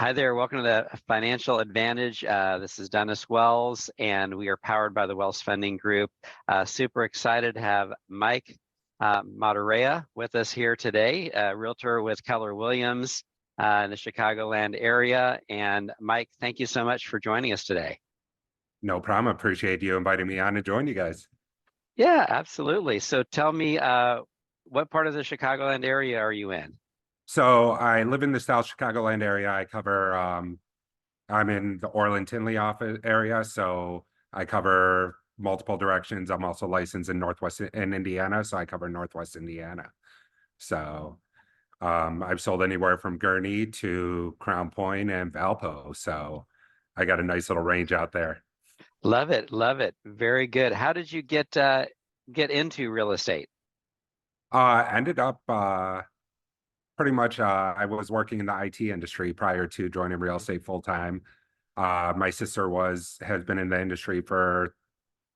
Hi there. Welcome to the Financial Advantage. This is Dennis Wells, and we are powered by the Wells Funding Group. Super excited to have Mike Matariyah with us here today, a realtor with Keller Williams in the Chicagoland area. And Mike, thank you so much for joining us today. No problem. Appreciate you inviting me on to join you guys. Yeah, absolutely. So tell me, what part of the Chicagoland area are you in? So I live in the South Chicagoland area. I'm in the Orland office area, so I cover multiple directions. I'm also licensed in Indiana, so I cover Northwest Indiana. So I've sold anywhere from Gurnee to Crown Point and Valpo. So I got a nice little range out there. Love it, love it. Very good. How did you get into real estate? Ended up pretty much I was working in the IT industry prior to joining real estate full time. My sister has been in the industry for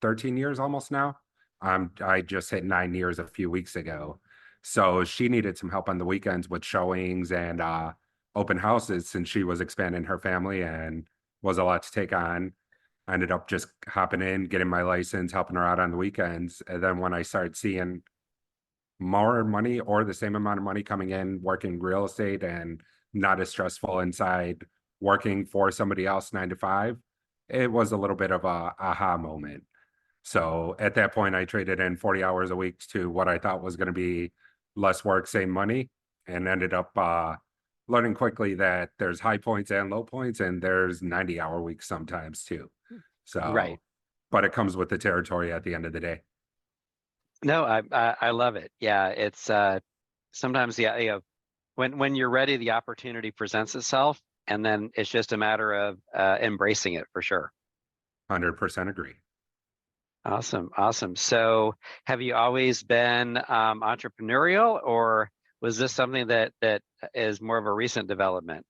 13 years almost now. I just hit 9 years a few weeks ago. So she needed some help on the weekends with showings and open houses since she was expanding her family and was a lot to take on. I ended up just hopping in, getting my license, helping her out on the weekends. And then when I started seeing more money or the same amount of money coming in working real estate and not as stressful inside working for somebody else 9 to 5, it was a little bit of a aha moment. So at that point, I traded in 40 hours a week to what I thought was going to be less work, same money, and ended up learning quickly that there's high points and low points, and there's 90-hour weeks sometimes too. Right. So, but it comes with the territory at the end of the day. No, I love it. Yeah, it's sometimes, yeah, when you're ready, the opportunity presents itself, and then it's just a matter of embracing it for sure. 100% agree. Awesome, awesome. So, have you always been entrepreneurial, or was this something that is more of a recent development?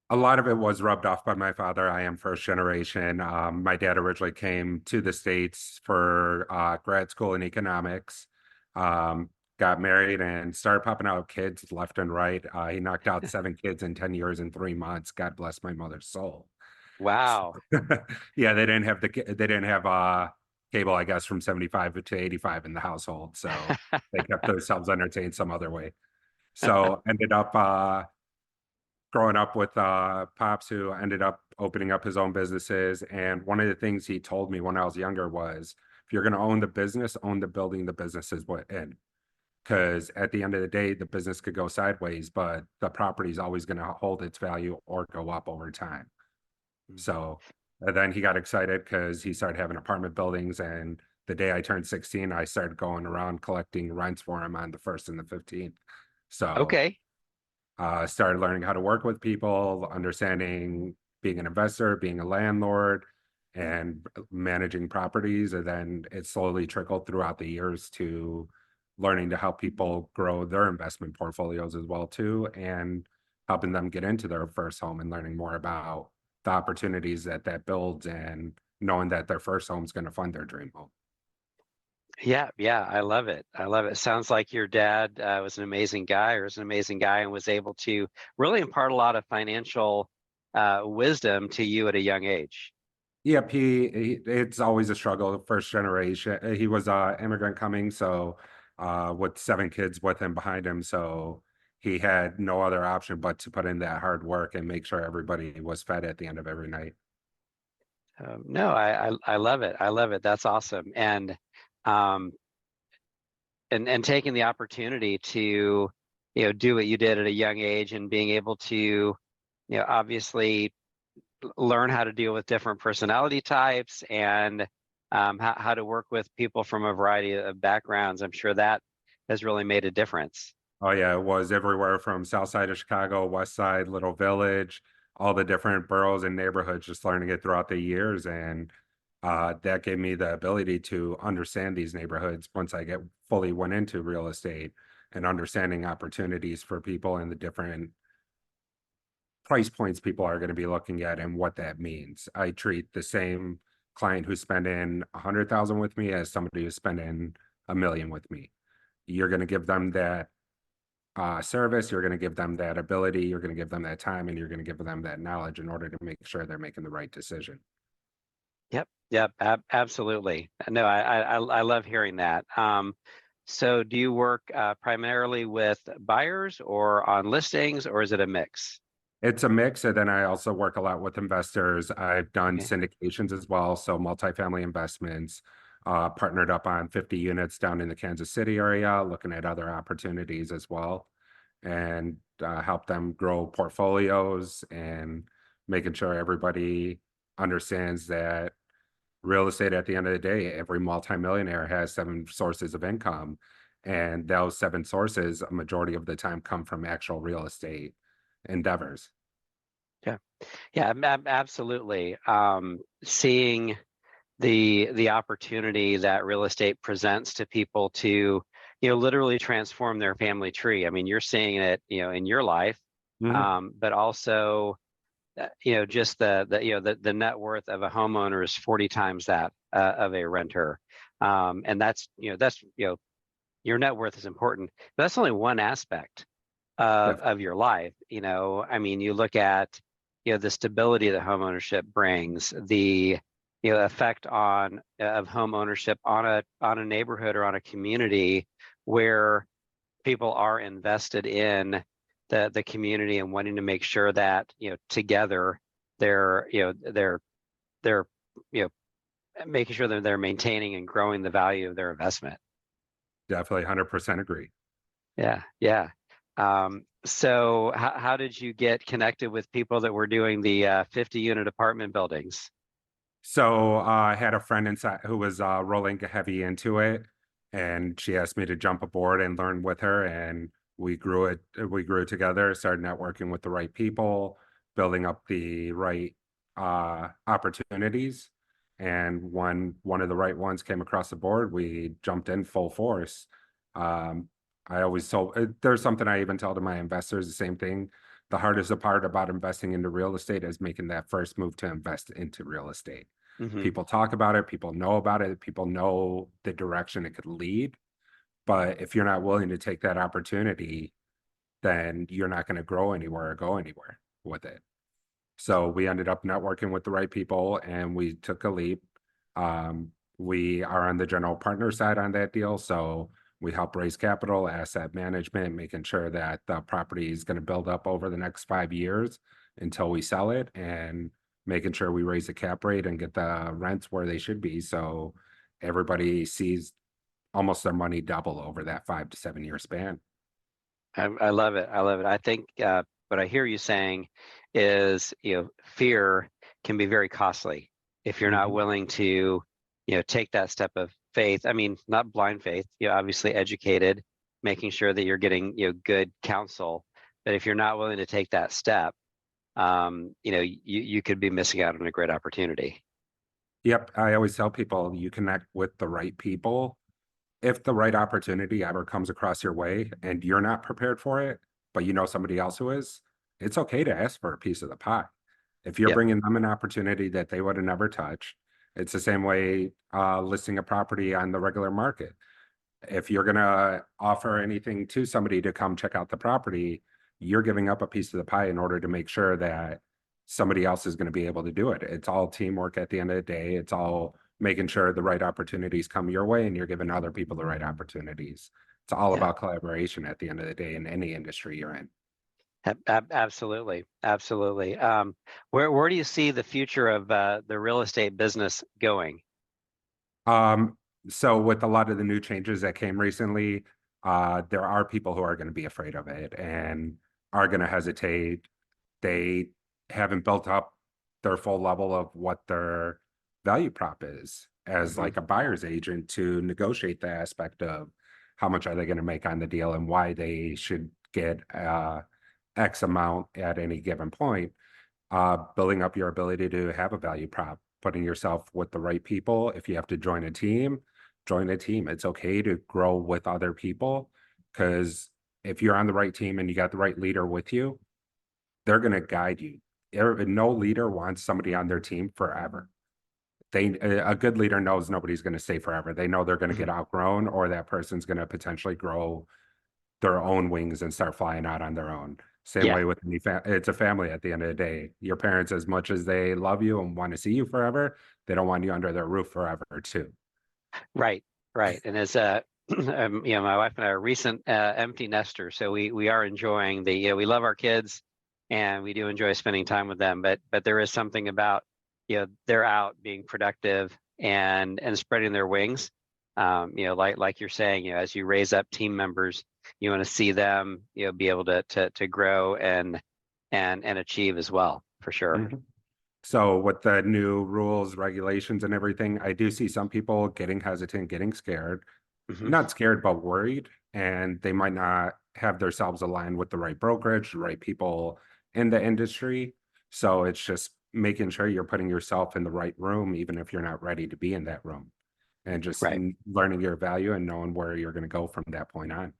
A lot of it was rubbed off by my father. I am first generation. My dad originally came to the States for grad school in economics, got married and started popping out kids left and right. He knocked out 7 kids in 10 years and 3 months. God bless my mother's soul. Wow. Yeah, they didn't have cable, I guess, from 75 to 85 in the household. So they kept themselves entertained some other way. So ended up growing up with pops who ended up opening up his own businesses. And one of the things he told me when I was younger was, if you're going to own the business, own the building the business is in. Because at the end of the day, the business could go sideways, but the property is always going to hold its value or go up over time. So then he got excited because he started having apartment buildings. And the day I turned 16, I started going around collecting rents for him on the 1st and the 15th. So Okay. started learning how to work with people, understanding being an investor, being a landlord, and managing properties. And then it slowly trickled throughout the years to learning to help people grow their investment portfolios as well too, and helping them get into their first home and learning more about the opportunities that builds and knowing that their first home is going to fund their dream home. Yeah, yeah, I love it. I love it. Sounds like your dad was an amazing guy, or is an amazing guy, and was able to really impart a lot of financial wisdom to you at a young age. Yep, it's always a struggle. First generation, he was immigrant coming, so with 7 kids with him behind him, so he had no other option but to put in that hard work and make sure everybody was fed at the end of every night. No, I love it. I love it. That's awesome. Um, and taking the opportunity to, do what you did at a young age, and being able to, obviously learn how to deal with different personality types, and how to work with people from a variety of backgrounds. I'm sure that has really made a difference. Oh yeah, it was everywhere from South Side of Chicago, West Side, Little Village, all the different boroughs and neighborhoods, just learning it throughout the years. And that gave me the ability to understand these neighborhoods once I get fully went into real estate and understanding opportunities for people and the different price points people are going to be looking at and what that means. I treat the same client who's spending 100,000 with me as somebody who's spending 1 million with me. You're going to give them that service, you're going to give them that ability, you're going to give them that time, and you're going to give them that knowledge in order to make sure they're making the right decision. Yep. Yep. Absolutely. No, I love hearing that. So do you work primarily with buyers or on listings, or is it a mix? It's a mix, and then I also work a lot with investors. I've done Okay. syndications as well, so multifamily investments, partnered up on 50 units down in the Kansas City area, looking at other opportunities as well, and help them grow portfolios and making sure everybody understands that real estate at the end of the day, every multimillionaire has 7 sources of income, and those 7 sources, a majority of the time, come from actual real estate endeavors. Yeah. Yeah. Absolutely. Seeing the opportunity that real estate presents to people to, literally transform their family tree. I mean, you're seeing it, in your life, Mhm. but also, just the net worth of a homeowner is 40 times that of a renter. And your net worth is important, but that's only one aspect of your life. I mean, you look at, the stability that home ownership brings, the effect of home ownership on a neighborhood or on a community where people are invested in the community and wanting to make sure that, together they're you know making sure that they're maintaining and growing the value of their investment. Definitely 100% agree. Yeah, yeah. So how did you get connected with people that were doing the 50 unit apartment buildings? So I had a friend inside who was rolling heavy into it, and she asked me to jump aboard and learn with her, and we grew it. We grew together, started networking with the right people, building up the right opportunities, and when one of the right ones came across the board, we jumped in full force. Um, I always told there's something I even tell to my investors the same thing. The hardest part about investing into real estate is making that first move to invest into real estate. Hmm. People talk about it, people know the direction it could lead. But if you're not willing to take that opportunity, then you're not going to grow anywhere or go anywhere with it. So we ended up networking with the right people and we took a leap. We are on the general partner side on that deal. So we help raise capital, asset management, making sure that the property is going to build up over the next 5 years until we sell it, and making sure we raise the cap rate and get the rents where they should be. So everybody sees almost their money double over that 5 to 7 year span. I love it. I love it. I think what I hear you saying is, fear can be very costly if you're not Mhm. willing to, take that step of faith. I mean, not blind faith, obviously educated, making sure that you're getting, good counsel. But if you're not willing to take that step, you could be missing out on a great opportunity. Yep. I always tell people you connect with the right people. If the right opportunity ever comes across your way and you're not prepared for it, but you know somebody else who is, it's okay to ask for a piece of the pie. If you're Yep. bringing them an opportunity that they would have never touched, it's the same way listing a property on the regular market. If you're going to offer anything to somebody to come check out the property, you're giving up a piece of the pie in order to make sure that somebody else is going to be able to do it. It's all teamwork at the end of the day. It's all making sure the right opportunities come your way and you're giving other people the right opportunities. It's all Yeah. about collaboration at the end of the day in any industry you're in. Absolutely. Absolutely. Where do you see the future of the real estate business going? Um, so with a lot of the new changes that came recently, there are people who are going to be afraid of it and are going to hesitate. They haven't built up their full level of what their value prop is as Hmm. like a buyer's agent to negotiate the aspect of how much are they going to make on the deal and why they should get X amount at any given point. Building up your ability to have a value prop, putting yourself with the right people. If you have to join a team, join a team. It's okay to grow with other people because if you're on the right team and you got the right leader with you, they're going to guide you. No leader wants somebody on their team forever. A good leader knows nobody's going to stay forever. They know they're going to get Hmm. outgrown or that person's going to potentially grow their own wings and start flying out on their own. Same Yeah, way with it's a family at the end of the day. Your parents, as much as they love you and want to see you forever, they don't want you under their roof forever too. right, right. And as my wife and I are recent empty nesters, so we are enjoying we love our kids, and we do enjoy spending time with them. But there is something about they're out being productive and spreading their wings. Like you're saying, as you raise up team members, you want to see them be able to grow and achieve as well, for sure. Mhm. So with the new rules, regulations, and everything, I do see some people getting hesitant, getting scared, Hmm. not scared, but worried, and they might not have themselves aligned with the right brokerage, the right people in the industry. So it's just making sure you're putting yourself in the right room, even if you're not ready to be in that room, and just Right. learning your value and knowing where you're going to go from that point on.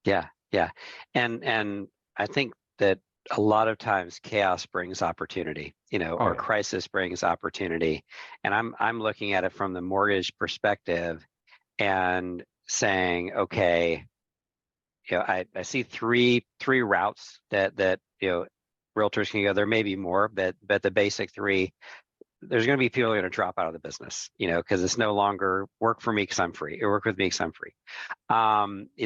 Yeah, yeah. And I think that a lot of times chaos brings opportunity, Oh or yeah. crisis brings opportunity. And I'm looking at it from the mortgage perspective and saying, okay, I see three routes that realtors can go. There may be more, but the basic three, there's going to be people who are going to drop out of the business, because it's no longer work for me because I'm free, or work with me because I'm free.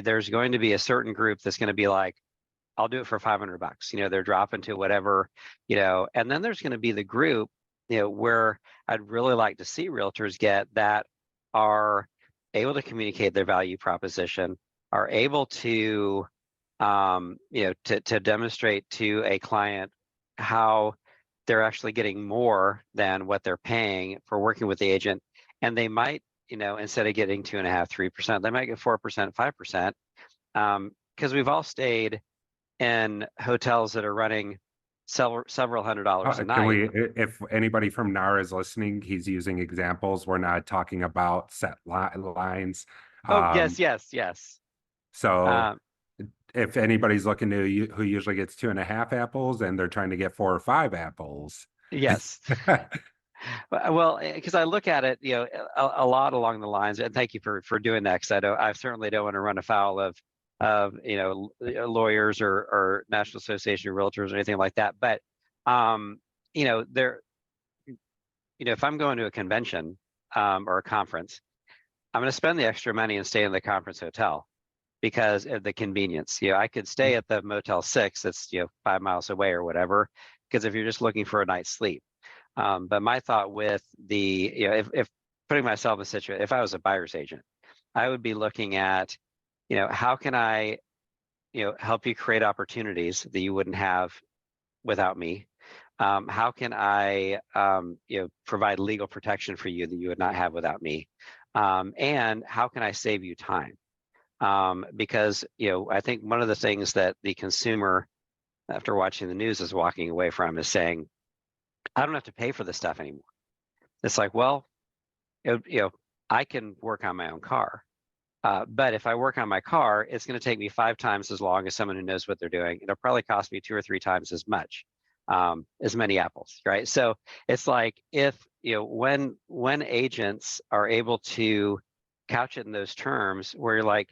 There's going to be a certain group that's going to be like, I'll do it for $500. They're dropping to whatever, and then there's going to be the group, where I'd really like to see realtors get that are able to communicate their value proposition, are able to, to demonstrate to a client how they're actually getting more than what they're paying for working with the agent. And they might, instead of getting 2.5%, 3%, they might get 4%, 5%. Because we've all stayed in hotels that are running several $100s a Can night. we, if anybody from NAR is listening, he's using examples. We're not talking about set lines. Oh, yes, Um, yes, yes. so Um, if anybody's looking to who usually gets 2.5 apples and they're trying to get 4 or 5 apples. yes. Well, because I look at it, a lot along the lines, and thank you for doing that, because I certainly don't want to run afoul of lawyers or National Association of Realtors or anything like that. But there, if I'm going to a convention or a conference, I'm going to spend the extra money and stay in the conference hotel because of the convenience. I could stay at the Motel 6 that's 5 miles away or whatever, because if you're just looking for a night's sleep. But my thought with the, if putting myself in a situation, if I was a buyer's agent, I would be looking at, how can I, help you create opportunities that you wouldn't have without me? How can I, provide legal protection for you that you would not have without me? And how can I save you time? Because, I think one of the things that the consumer, after watching the news, is walking away from is saying, I don't have to pay for this stuff anymore. It's like, well, I can work on my own car. But if I work on my car, it's going to take me 5 times as long as someone who knows what they're doing. It'll probably cost me 2 or 3 times as much, as many apples, right? So it's like, if when agents are able to couch it in those terms, where you're like,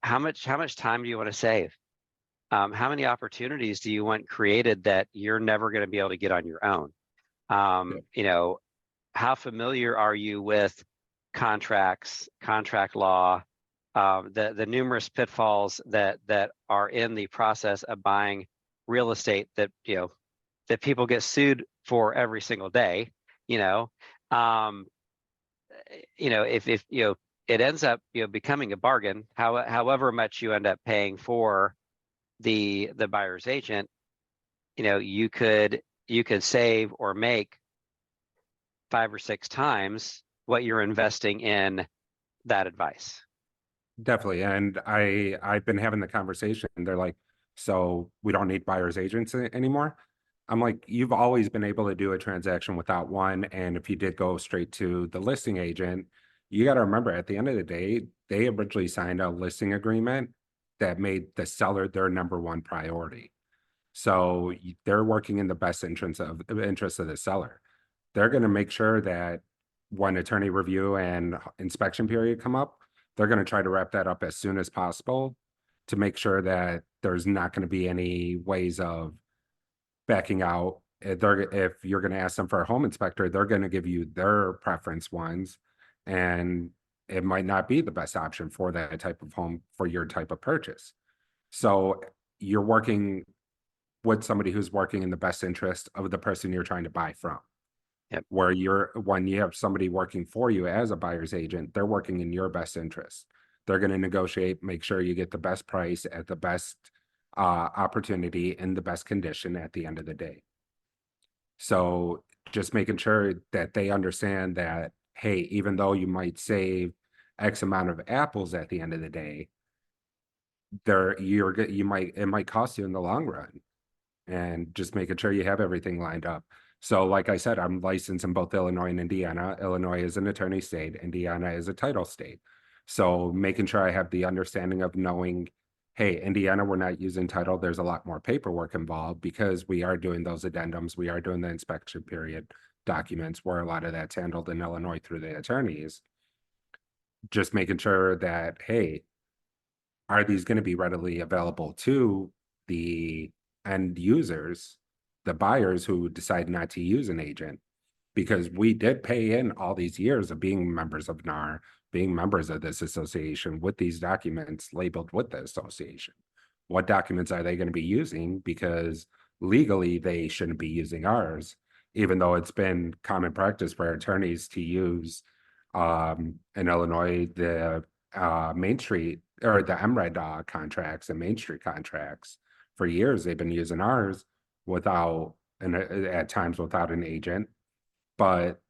how much time do you want to save? How many opportunities do you want created that you're never going to be able to get on your own? Yeah, How familiar are you with contracts, contract law, the numerous pitfalls that are in the process of buying real estate that that people get sued for every single day? You know, um, if it ends up becoming a bargain, however much you end up paying for the buyer's agent, you could save or make 5 or 6 times what you're investing in that advice. definitely. And I've been having the conversation. They're like, so we don't need buyer's agents anymore. I'm like, you've always been able to do a transaction without one. And if you did go straight to the listing agent, you got to remember at the end of the day, they originally signed a listing agreement that made the seller their number one priority. So they're working in the best interest of the seller. They're going to make sure that when attorney review and inspection period come up, they're going to try to wrap that up as soon as possible. to make sure that there's not going to be any ways of backing out. If you're going to ask them for a home inspector, they're going to give you their preference ones, and it might not be the best option for that type of home for your type of purchase. So you're working with somebody who's working in the best interest of the person you're trying to buy from. Yep. Where when you have somebody working for you as a buyer's agent, they're working in your best interest. They're going to negotiate, make sure you get the best price at the best opportunity in the best condition at the end of the day. So just making sure that they understand that, hey, even though you might save X amount of apples at the end of the day, it might cost you in the long run, and just making sure you have everything lined up. So like I said, I'm licensed in both Illinois and Indiana. Illinois is an attorney state, Indiana is a title state. So making sure I have the understanding of knowing, hey, Indiana, we're not using title. There's a lot more paperwork involved because we are doing those addendums. We are doing the inspection period documents where a lot of that's handled in Illinois through the attorneys. Just making sure that, hey, are these going to be readily available to the end users, the buyers who decide not to use an agent? Because we did pay in all these years of being members of NAR, being members of this association with these documents labeled with the association. What documents are they going to be using? Because legally they shouldn't be using ours, even though it's been common practice for attorneys to use in Illinois the Main Street or the MRED contracts and Main Street contracts. For years, they've been using ours without, and at times without an agent, but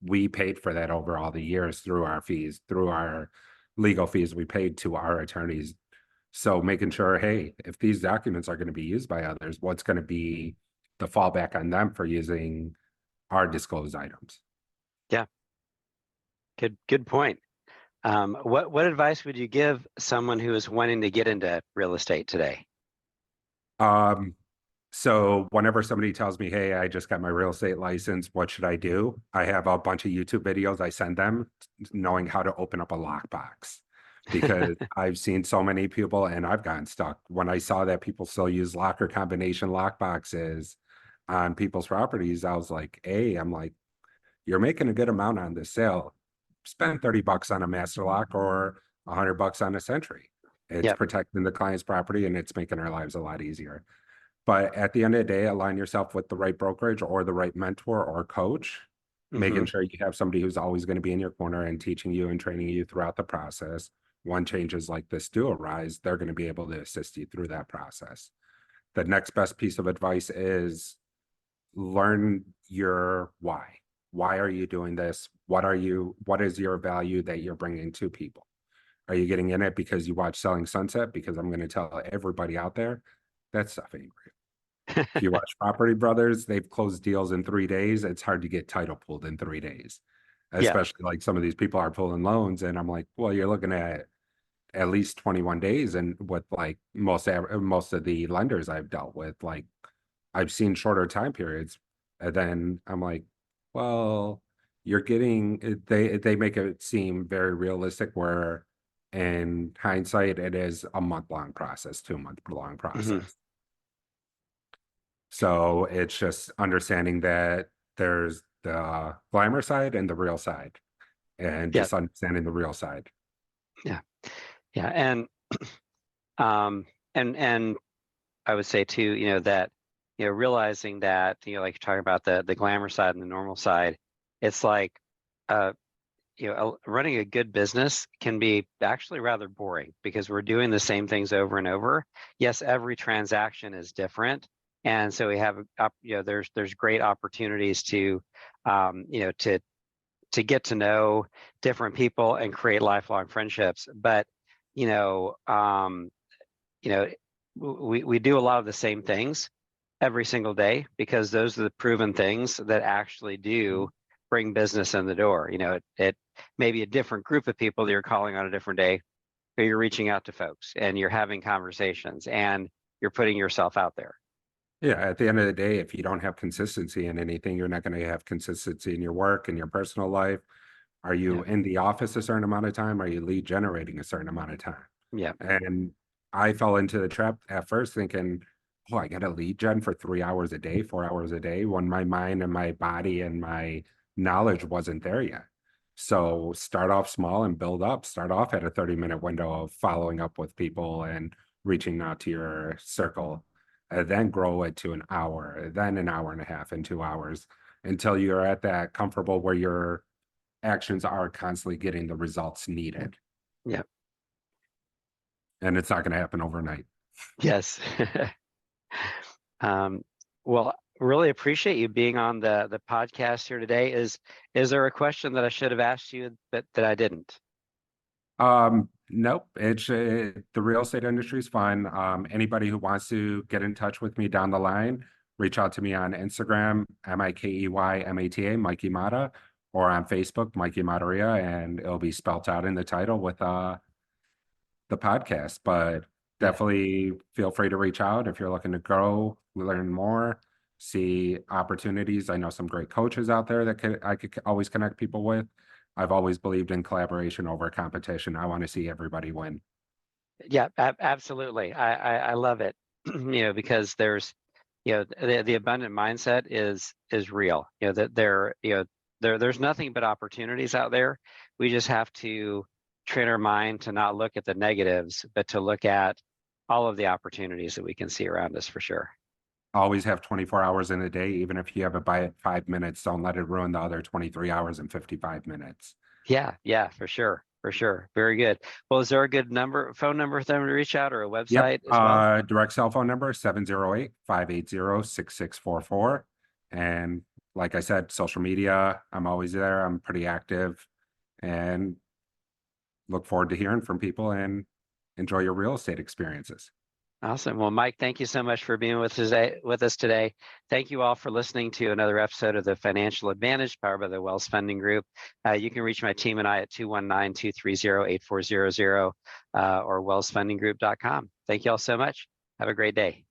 we paid for that over all the years through our fees, through our legal fees we paid to our attorneys. So making sure, hey, if these documents are going to be used by others, what's going to be the fallback on them for using our disclosed items? Yeah. Good point. What advice would you give someone who is wanting to get into real estate today? So whenever somebody tells me, hey, I just got my real estate license, what should I do? I have a bunch of YouTube videos I send them knowing how to open up a lockbox, because I've seen so many people and I've gotten stuck. When I saw that people still use locker combination lockboxes on people's properties, I was like, hey, I'm like, you're making a good amount on this sale. Spend 30 bucks on a master lock or 100 bucks on a Sentry. It's Yep. protecting the client's property and it's making our lives a lot easier. But at the end of the day, align yourself with the right brokerage or the right mentor or coach, Mm-hmm. making sure you have somebody who's always going to be in your corner and teaching you and training you throughout the process. When changes like this do arise, they're going to be able to assist you through that process. The next best piece of advice is learn your why. Why are you doing this? What is your value that you're bringing to people? Are you getting in it because you watch Selling Sunset? Because I'm going to tell everybody out there, that stuff ain't real. If you watch Property Brothers, they've closed deals in 3 days. It's hard to get title pulled in 3 days, Yeah. especially like some of these people are pulling loans. And I'm like, well, you're looking at least 21 days. And with like most of the lenders I've dealt with, like I've seen shorter time periods. And then I'm like, well, you're getting, they make it seem very realistic, where in hindsight, it is a month-long process, 2-month-long Mm-hmm. process. So it's just understanding that there's the glamour side and the real side, and Yep. just understanding the real side. Yeah. Yeah. Um, and I would say too, that, realizing that, like you're talking about the glamour side and the normal side, it's like, uh, running a good business can be actually rather boring because we're doing the same things over and over. Yes, every transaction is different. And so we have, there's great opportunities to, to get to know different people and create lifelong friendships. But, you know, um, you know, we do a lot of the same things every single day because those are the proven things that actually do bring business in the door. It may be a different group of people that you're calling on a different day, but you're reaching out to folks and you're having conversations and you're putting yourself out there. Yeah, at the end of the day, if you don't have consistency in anything, you're not going to have consistency in your work and your personal life. Are you Yeah. in the office a certain amount of time? Are you lead generating a certain amount of time? Yeah. And I fell into the trap at first thinking, oh, I got to lead gen for 3 hours a day, 4 hours a day, when my mind and my body and my knowledge wasn't there yet. So start off small and build up. Start off at a 30-minute window of following up with people and reaching out to your circle, and then grow it to an hour, then an hour and a half, and 2 hours, until you're at that comfortable where your actions are constantly getting the results needed. Yeah. And it's not going to happen overnight. Yes. Um, well, really appreciate you being on the podcast here today. Is there a question that I should have asked you that I didn't? Nope. The real estate industry is fun. Anybody who wants to get in touch with me down the line, reach out to me on Instagram, MikeymAta, Mikey Mata, or on Facebook, Mikey Matariyah, and it'll be spelt out in the title with the podcast. But Yeah. definitely feel free to reach out if you're looking to grow, learn more, see opportunities. I know some great coaches out there that I could always connect people with. I've always believed in collaboration over competition. I want to see everybody win. Yeah, absolutely. I love it. Because there's, the abundant mindset is real. That there's nothing but opportunities out there. We just have to train our mind to not look at the negatives, but to look at all of the opportunities that we can see around us for sure. Always have 24 hours in a day, even if you have it by 5 minutes. Don't let it ruin the other 23 hours and 55 minutes. Yeah, for sure. For sure. Very good. Well, is there a good phone number for them to reach out, or a Yep. website as well? Direct cell phone number 708-580-6644. And like I said, social media, I'm always there. I'm pretty active and look forward to hearing from people and enjoy your real estate experiences. Awesome. Well, Mike, thank you so much for being with us today. Thank you all for listening to another episode of the Financial Advantage powered by the Wells Funding Group. You can reach my team and I at 219-230-8400 or wellsfundinggroup.com. Thank you all so much. Have a great day.